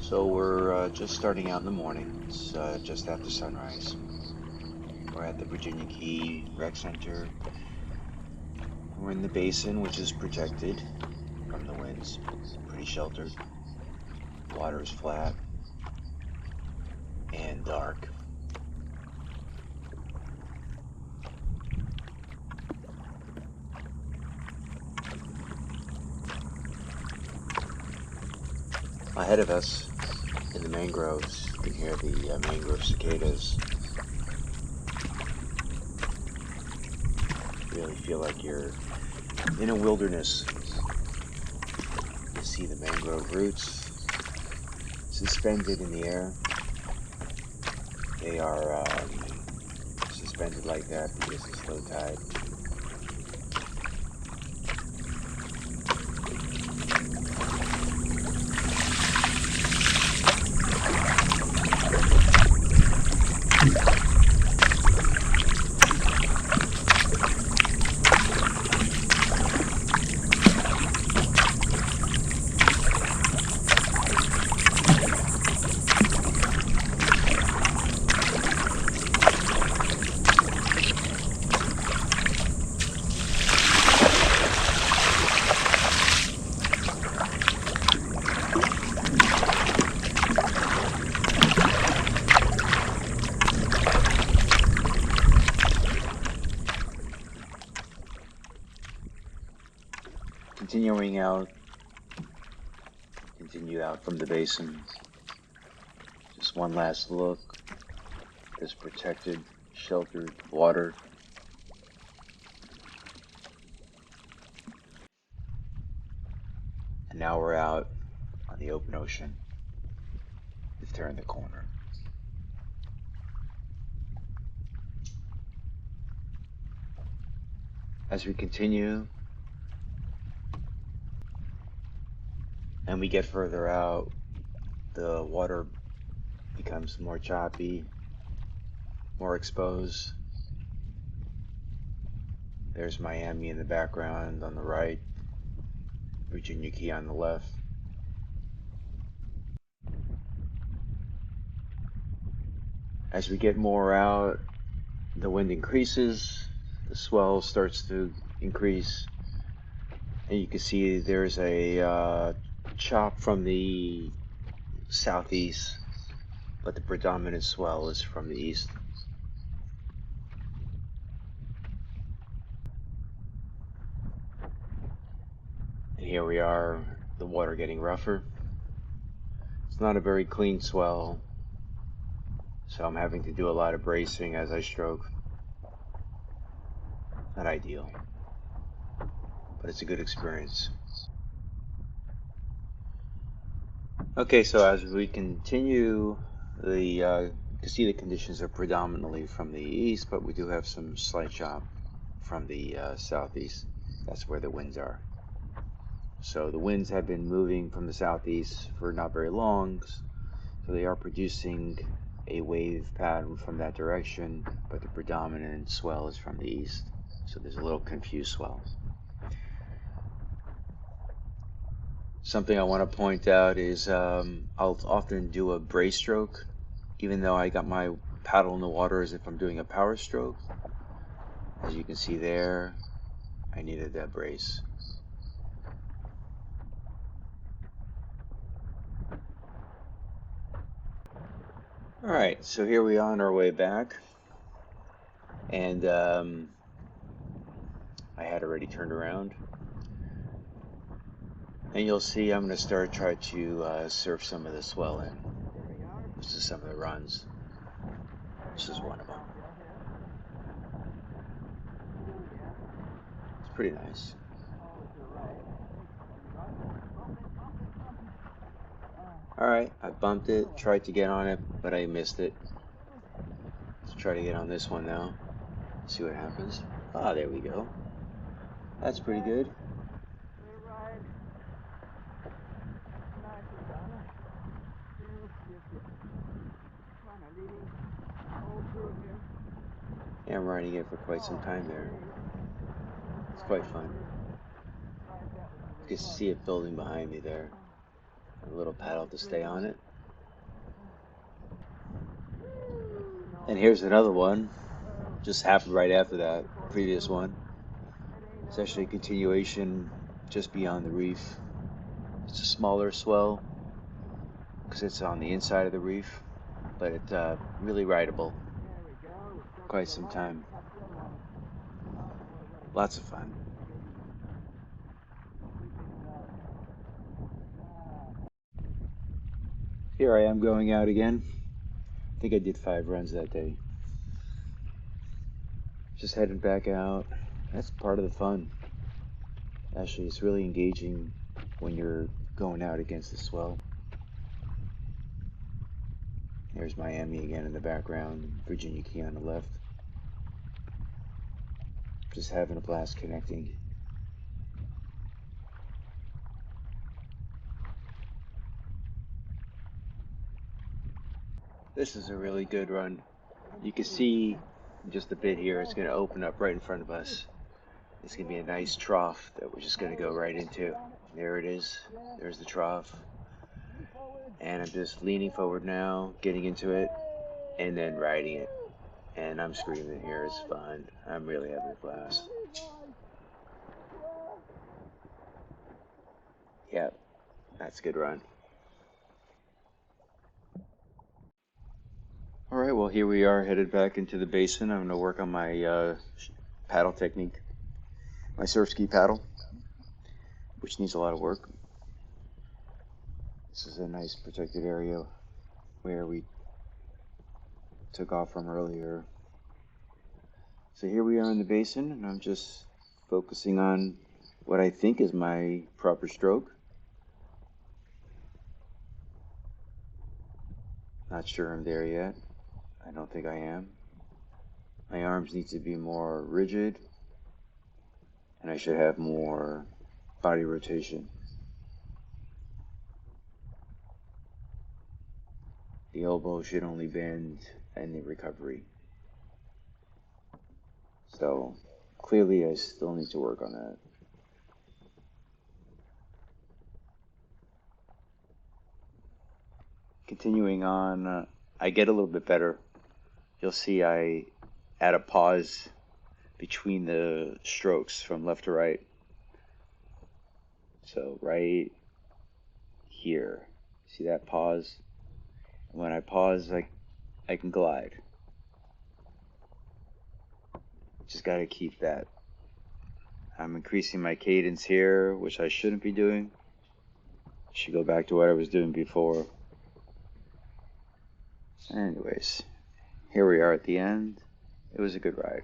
So we're just starting out in the morning. It's just after sunrise. We're at the Virginia Key Rec Center. We're in the basin, which is protected from the winds. Pretty sheltered. Water is flat and dark. Ahead of us, in the mangroves, you can hear the mangrove cicadas. You really feel like you're in a wilderness. You see the mangrove roots suspended in the air. They are suspended like that because it's low tide. Continue out from the basin. Just one last look. This protected, sheltered water. And now we're out on the open ocean. We've turned the corner. As we continue and we get further out, the water becomes more choppy, more exposed. There's Miami in the background on the right, Virginia Key on the left. As we get more out, the wind increases, the swell starts to increase, and you can see there's a chop from the southeast, but the predominant swell is from the east. And here we are, the water getting rougher. It's not a very clean swell, so I'm having to do a lot of bracing as I stroke. Not ideal, but it's a good experience. Okay, so as we continue, you can see the conditions are predominantly from the east, but we do have some slight chop from the southeast. That's where the winds are. So the winds have been moving from the southeast for not very long, so they are producing a wave pattern from that direction, but the predominant swell is from the east. So there's a little confused swell. Something I want to point out is I'll often do a brace stroke, even though I got my paddle in the water as if I'm doing a power stroke. As you can see there, I needed that brace. Alright, so here we are on our way back, and I had already turned around. And you'll see I'm going to try to surf some of the swell in. This is some of the runs. This is one of them. It's pretty nice. Alright, I bumped it, tried to get on it, but I missed it. Let's try to get on this one now. See what happens. Ah, there we go. That's pretty good. Yeah, I'm riding it for quite some time there. It's quite fun. You can see it building behind me there. A little paddle to stay on it. And here's another one, just happened right after that previous one. It's actually a continuation just beyond the reef. It's a smaller swell because it's on the inside of the reef, but it's really rideable. Quite some time. Lots of fun. Here I am going out again. I think I did 5 runs that day. Just heading back out. That's part of the fun. Actually, it's really engaging when you're going out against the swell. There's Miami again in the background, Virginia Key on the left. Just having a blast connecting. This is a really good run. You can see just a bit here, it's going to open up right in front of us. It's going to be a nice trough that we're just going to go right into. There it is. There's the trough. And I'm just leaning forward now, getting into it, and then riding it. And I'm screaming here. It's fun. I'm really having a blast. Yeah, that's a good run. All right, well, here we are headed back into the basin. I'm going to work on my paddle technique, my Surfski paddle, which needs a lot of work. This is a nice protected area where we took off from earlier. So here we are in the basin, and I'm just focusing on what I think is my proper stroke. Not sure I'm there yet. I don't think I am. My arms need to be more rigid, and I should have more body rotation. The elbow should only bend in the recovery. So clearly I still need to work on that. Continuing on, I get a little bit better. You'll see I add a pause between the strokes from left to right. So right here, see that pause? When I pause, I can glide. Just got to keep that. I'm increasing my cadence here, which I shouldn't be doing. Should go back to what I was doing before. Anyways, here we are at the end. It was a good ride.